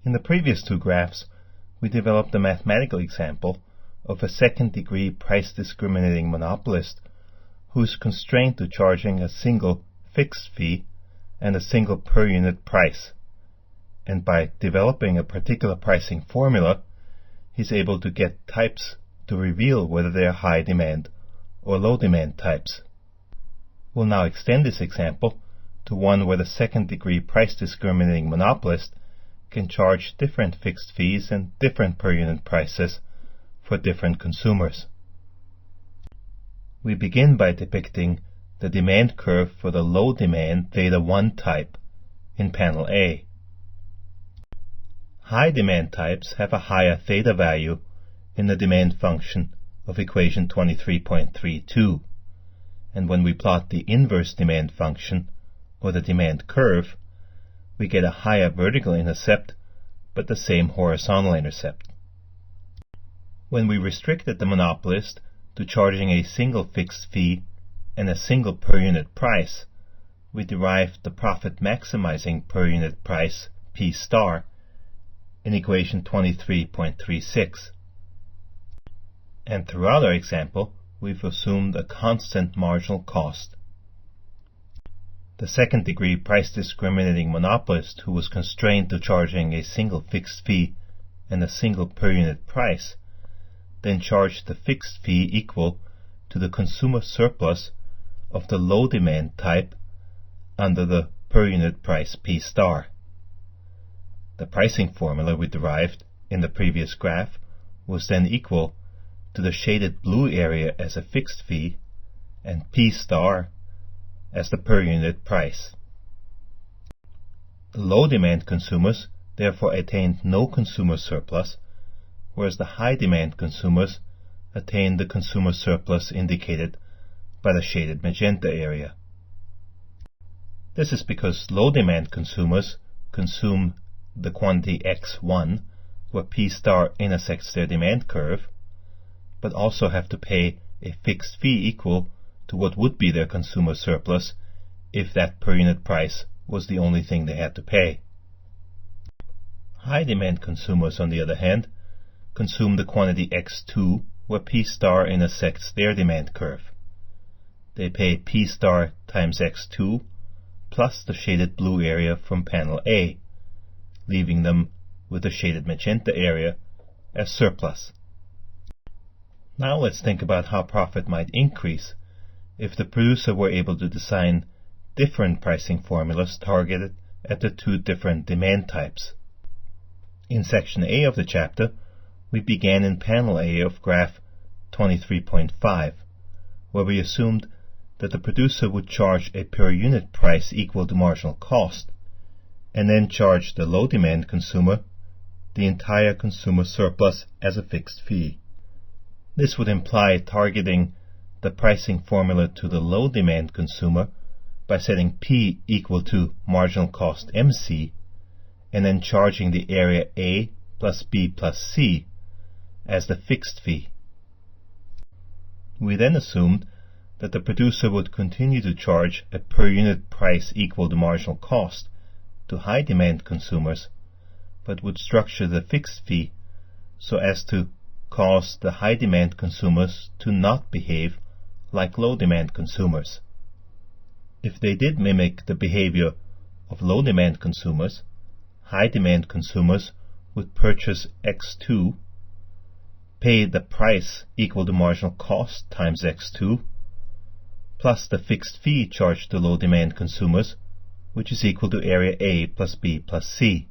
In the previous two graphs, we developed a mathematical example of a second-degree price-discriminating monopolist who is constrained to charging a single fixed fee and a single per-unit price. And by developing a particular pricing formula, he's able to get types to reveal whether they are high-demand or low-demand types. We'll now extend this example to one where the second-degree price-discriminating monopolist can charge different fixed fees and different per-unit prices for different consumers. We begin by depicting the demand curve for the low-demand theta-1 type in panel A. High-demand types have a higher theta value in the demand function of equation 23.32, and when we plot the inverse demand function, or the demand curve, we get a higher vertical intercept, but the same horizontal intercept. When we restricted the monopolist to charging a single fixed fee and a single per-unit price, we derived the profit-maximizing per-unit price, P star, in equation 23.36. And throughout our example, we've assumed a constant marginal cost. The second-degree price-discriminating monopolist who was constrained to charging a single fixed fee and a single per-unit price then charged the fixed fee equal to the consumer surplus of the low-demand type under the per-unit price P star. The pricing formula we derived in the previous graph was then equal to the shaded blue area as a fixed fee and P star as the per-unit price. The low-demand consumers therefore attained no consumer surplus, whereas the high-demand consumers attained the consumer surplus indicated by the shaded magenta area. This is because low-demand consumers consume the quantity X1, where P star intersects their demand curve, but also have to pay a fixed fee equal to what would be their consumer surplus if that per-unit price was the only thing they had to pay. High-demand consumers, on the other hand, consume the quantity X2, where P star intersects their demand curve. They pay P star times X2 plus the shaded blue area from panel A, leaving them with the shaded magenta area as surplus. Now let's think about how profit might increase if the producer were able to design different pricing formulas targeted at the two different demand types. In section A of the chapter, we began in panel A of graph 23.5, where we assumed that the producer would charge a per-unit price equal to marginal cost, and then charge the low-demand consumer the entire consumer surplus as a fixed fee. This would imply targeting the pricing formula to the low-demand consumer by setting P equal to marginal cost MC, and then charging the area A plus B plus C as the fixed fee. We then assumed that the producer would continue to charge a per-unit price equal to marginal cost to high-demand consumers, but would structure the fixed fee so as to cause the high-demand consumers to not behave like low-demand consumers. If they did mimic the behavior of low-demand consumers, high-demand consumers would purchase X2, pay the price equal to marginal cost times X2, plus the fixed fee charged to low-demand consumers, which is equal to area A plus B plus C.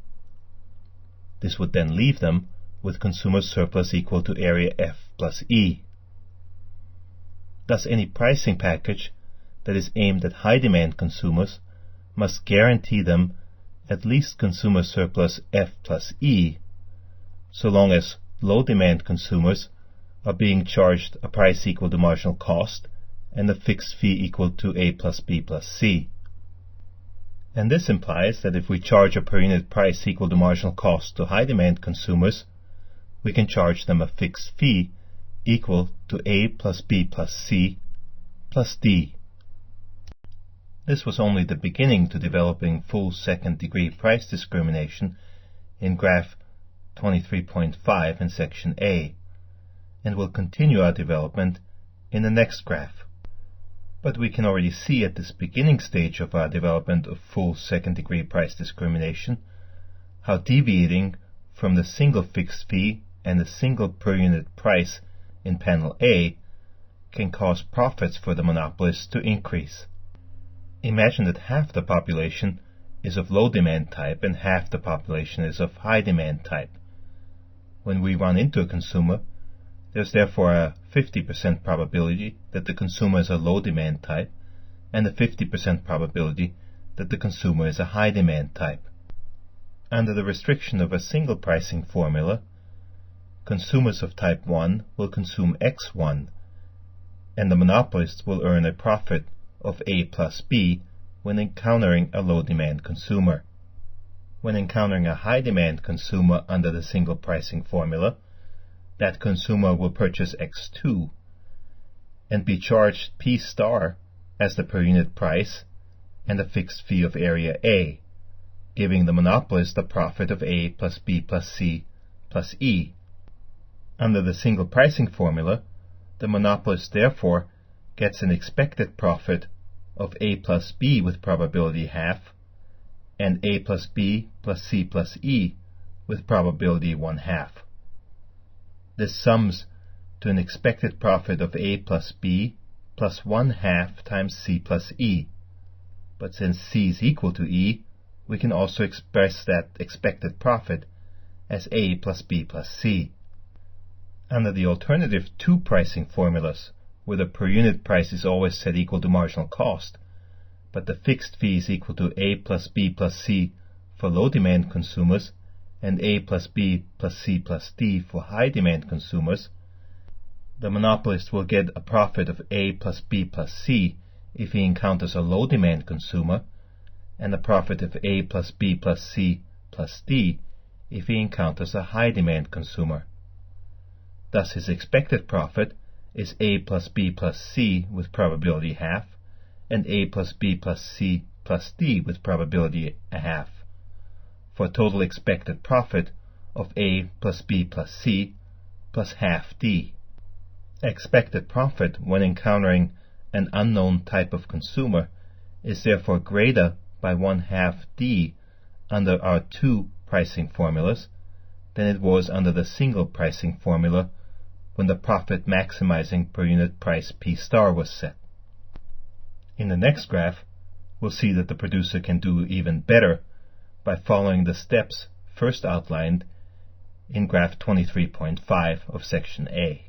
This would then leave them with consumer surplus equal to area F plus E. Thus, any pricing package that is aimed at high-demand consumers must guarantee them at least consumer surplus F plus E, so long as low-demand consumers are being charged a price equal to marginal cost and a fixed fee equal to A plus B plus C. And this implies that if we charge a per-unit price equal to marginal cost to high-demand consumers, we can charge them a fixed fee equal to A plus B plus C plus D. This was only the beginning to developing full second-degree price discrimination in graph 23.5 in section A, and we'll continue our development in the next graph. But we can already see at this beginning stage of our development of full second-degree price discrimination how deviating from the single fixed fee and the single per unit price in panel A can cause profits for the monopolists to increase. Imagine that half the population is of low demand type and half the population is of high demand type. When we run into a consumer, there's therefore a 50% probability that the consumer is a low demand type and a 50% probability that the consumer is a high demand type. Under the restriction of a single pricing formula, consumers of type 1 will consume X1, and the monopolists will earn a profit of A plus B when encountering a low demand consumer. When encountering a high demand consumer under the single pricing formula, that consumer will purchase X2 and be charged P star as the per unit price and a fixed fee of area A, giving the monopolist a profit of A plus B plus C plus E. Under the single pricing formula, the monopolist therefore gets an expected profit of A plus B with probability half and A plus B plus C plus E with probability 1/2. This sums to an expected profit of A plus B plus 1/2 times C plus E. But since C is equal to E, we can also express that expected profit as A plus B plus C. Under the alternative two pricing formulas, where the per unit price is always set equal to marginal cost, but the fixed fee is equal to A plus B plus C for low demand consumers and A plus B plus C plus D for high demand consumers, the monopolist will get a profit of A plus B plus C if he encounters a low demand consumer, and a profit of A plus B plus C plus D if he encounters a high demand consumer. Thus his expected profit is A plus B plus C with probability half and A plus B plus C plus D with probability 1/2, for a total expected profit of A plus B plus C plus half D. Expected profit when encountering an unknown type of consumer is therefore greater by 1/2 D under our two pricing formulas than it was under the single pricing formula when the profit maximizing per unit price P star was set. In the next graph, we'll see that the producer can do even better by following the steps first outlined in graph 23.5 of section A.